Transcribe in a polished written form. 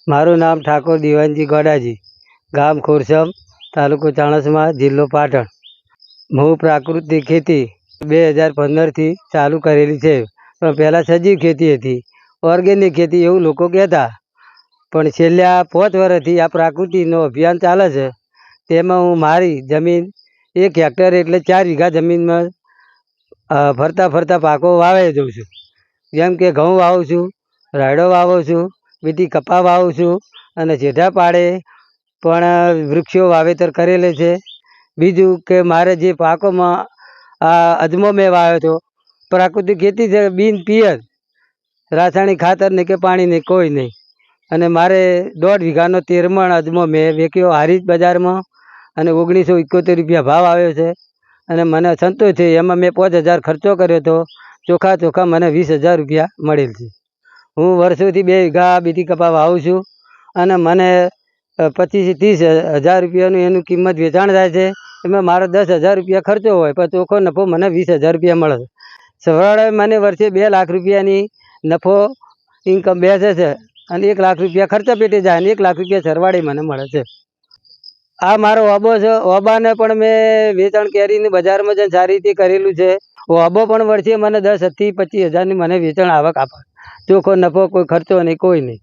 મારું નામ ઠાકોર દિવાનજી ગોડાજી, ગામ ખોરસમ, તાલુકો ચાણસ્મા, જિલ્લો પાટણ. હું પ્રાકૃતિક ખેતી 2015થી ચાલુ કરેલી છે. પણ પહેલાં સજીવ ખેતી હતી, ઓર્ગેનિક ખેતી એવું લોકો કહેતા. પણ છેલ્લા 5 વર્ષથી આ પ્રાકૃતિકનો અભિયાન ચાલે છે. તેમાં હું મારી જમીન 1 હેક્ટર એટલે 4 વીઘા જમીનમાં ફરતા ફરતા પાકો વાવી દઉં છું. જેમ કે ઘઉં વાવું છું, રાયડો વાવું છું, બીટી કપા વાવું છું અને જેઠા પાડે પણ વૃક્ષો વાવેતર કરેલે છે. બીજું કે મારે જે પાકોમાં અજમો મેં વાવ્યો હતો, પ્રાકૃતિક ખેતી છે, બિન પિયત, રાસાયણિક ખાતર નહીં કે પાણી નહીં, કોઈ નહીં. અને મારે 1.5 વીઘાનો 13 મણ અજમો મેં વેચ્યો હારીજ બજારમાં અને 1971 રૂપિયા ભાવ આવ્યો છે. અને મને સંતોષ છે. એમાં મેં 5000 ખર્ચો કર્યો હતો. ચોખ્ખા મને 20000 રૂપિયા મળેલ છે. હું વર્ષોથી 2 વીઘા બીટી કપા વાવું છું અને મને 25 થી 30 હજાર રૂપિયાનું એનું કિંમત વેચાણ થાય છે. એમાં મારો 10,000 રૂપિયા ખર્ચો હોય પણ ચોખ્ખો નફો મને 20,000 રૂપિયા મળે છે. સરવાળે મને વર્ષે 2 લાખ રૂપિયાની નફો ઇન્કમ બેસે છે અને 1 લાખ રૂપિયા ખર્ચા પેટે જાય અને 1 લાખ રૂપિયા સરવાળે મને મળે છે. આ મારો ઓબો છે. ઓબાને પણ મેં વેચાણ કરીને બજારમાં જઈને સારી રીતે કરેલું છે. ઓબો પણ વર્ષે મને 10 થી 25 હજારની મને વેચાણ આવક આપે. ચોખ્ખો નફો, કોઈ ખર્ચો નહીં, કોઈ નહીં.